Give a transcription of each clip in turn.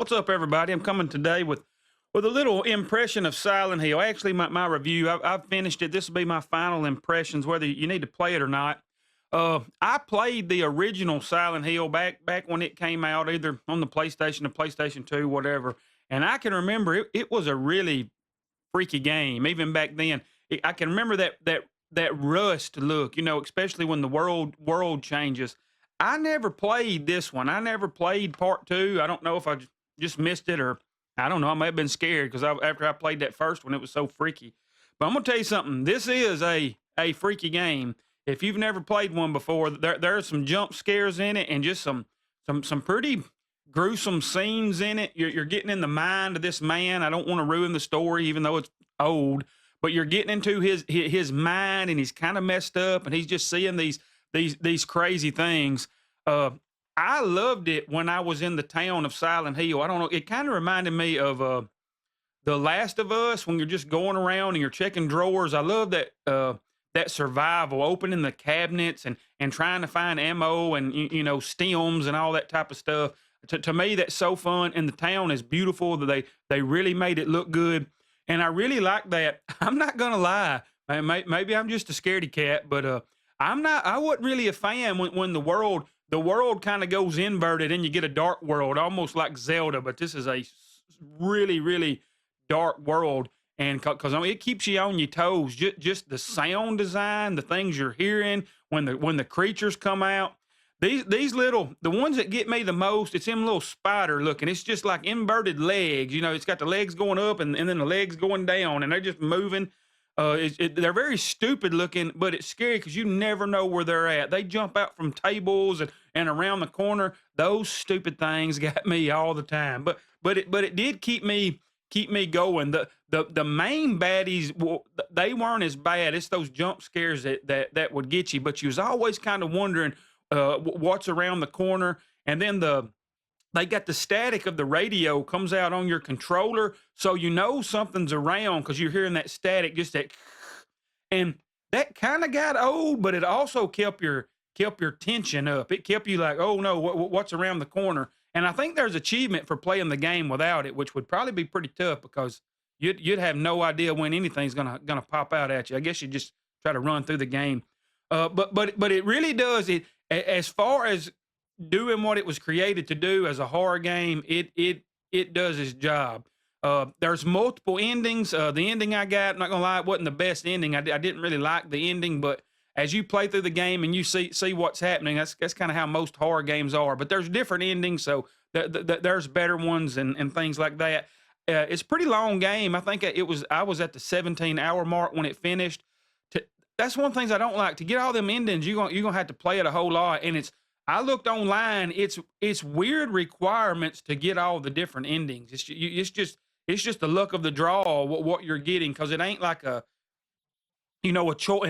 What's up, everybody? I'm coming today with a little impression of Silent Hill. Actually, my review. I've finished it. This will be my final impressions, whether you need to play it or not. I played the original Silent Hill back when it came out, either on the PlayStation or PlayStation 2, whatever. And I can remember it was a really freaky game, even back then. I can remember that rust look, especially when the world changes. I never played this one. I never played part two. I don't know if I just missed it, or I don't know. I may have been scared because after I played that first one, it was so freaky. But I'm gonna tell you something. This is a freaky game. If you've never played one before, there are some jump scares in it, and just some pretty gruesome scenes in it. You're getting in the mind of this man. I don't want to ruin the story, even though it's old. But you're getting into his mind, and he's kind of messed up, and he's just seeing these crazy things. Uh, I loved it when I was in the town of Silent Hill. I don't know. It kind of reminded me of The Last of Us, when you're just going around and you're checking drawers. I love that survival, opening the cabinets and trying to find ammo and stems and all that type of stuff. To me, that's so fun, and the town is beautiful. That they really made it look good, and I really like that. I'm not gonna lie, maybe I'm just a scaredy cat, but I'm not. I wasn't really a fan when the world kind of goes inverted and you get a dark world, almost like Zelda. But this is a really dark world, and because I mean, it keeps you on your toes. Just the sound design, the things you're hearing when the creatures come out. These little, the ones that get me the most, it's them little spider looking. It's just like inverted legs. It's got the legs going up and then the legs going down, and they're just moving. They're very stupid looking, but it's scary because you never know where they're at. They jump out from tables and around the corner. Those stupid things got me all the time. But it did keep me going. The main baddies, well, they weren't as bad. It's those jump scares that would get you. But you was always kind of wondering what's around the corner. And then they got the static of the radio comes out on your controller, so you know something's around because you're hearing that static, just that, and that kind of got old, but it also kept your tension up. It kept you like, oh no, what's around the corner? And I think there's achievement for playing the game without it, which would probably be pretty tough because you'd have no idea when anything's gonna pop out at you. I guess you just try to run through the game. But it really does it as far as doing what it was created to do as a horror game. It does its job. There's multiple endings. The ending I got, I'm not gonna lie, it wasn't the best ending. I didn't really like the ending, but as you play through the game and you see what's happening, that's kind of how most horror games are. But there's different endings, so there's better ones and things like that. It's a pretty long game. I think I was at the 17-hour mark when it finished. That's one of the things I don't like. To get all them endings, you're gonna have to play it a whole lot. And I looked online. It's weird requirements to get all the different endings. It's just the luck of the draw what you're getting, because it ain't like an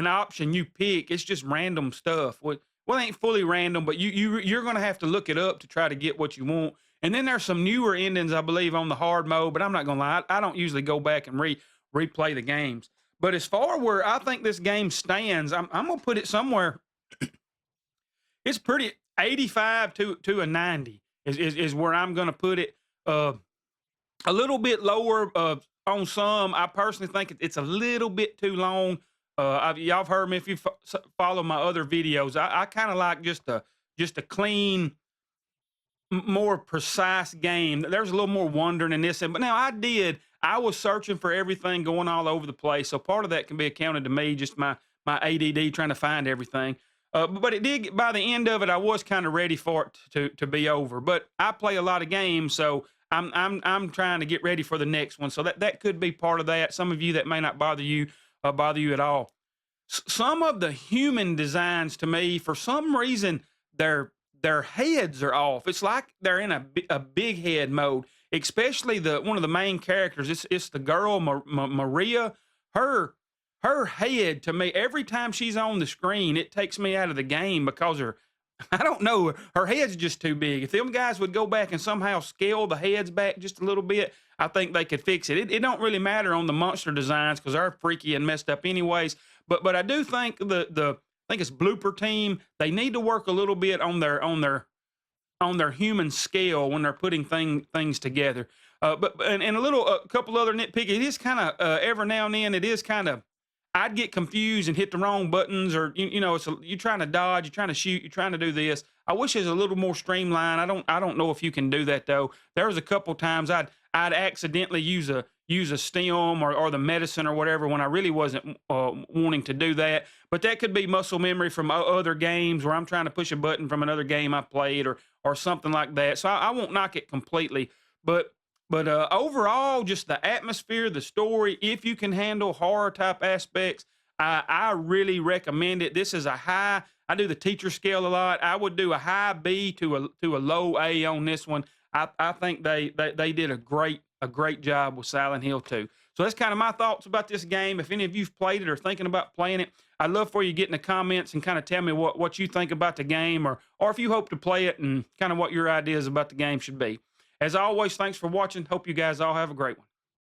option you pick. It's just random stuff. Well, it ain't fully random, but you're gonna have to look it up to try to get what you want. And then there's some newer endings, I believe, on the hard mode. But I'm not gonna lie, I don't usually go back and replay the games. But as far where I think this game stands, I'm gonna put it somewhere. It's pretty 85 to a 90 is where I'm gonna put it. A little bit lower on some. I personally think it's a little bit too long. Y'all have heard me if you follow my other videos. I kind of like just a clean, more precise game. There's a little more wondering in this, but now I was searching for everything, going all over the place. So part of that can be accounted to me, just my ADD trying to find everything. But it did. By the end of it, I was kind of ready for it to be over. But I play a lot of games, so I'm trying to get ready for the next one. So that could be part of that. Some of you, that may not bother you at all. Some of the human designs, to me, for some reason, their heads are off. It's like they're in a big head mode. Especially one of the main characters. It's the girl Maria. Her head, to me, every time she's on the screen, it takes me out of the game because I don't know, her head's just too big. If them guys would go back and somehow scale the heads back just a little bit, I think they could fix it. It don't really matter on the monster designs because they're freaky and messed up anyways. But I do think I think it's Blooper Team. They need to work a little bit on their on their human scale when they're putting things together. And a little a couple other nitpicky. It is kind of every now and then it is kind of I'd get confused and hit the wrong buttons, or you're trying to dodge, you're trying to shoot, you're trying to do this. I wish it's a little more streamlined. I don't know if you can do that though. There was a couple times I'd accidentally use a stem or the medicine or whatever when I really wasn't wanting to do that. But that could be muscle memory from other games where I'm trying to push a button from another game I played or something like that. So I won't knock it completely, but overall, just the atmosphere, the story, if you can handle horror type aspects, I really recommend it. This is a high. I do the teacher scale a lot. I would do a high B to a low A on this one. I think they did a great job with Silent Hill 2. So that's kind of my thoughts about this game. If any of you've played it or thinking about playing it, I'd love for you to get in the comments and kind of tell me what you think about the game, or if you hope to play it and kind of what your ideas about the game should be. As always, thanks for watching. Hope you guys all have a great one.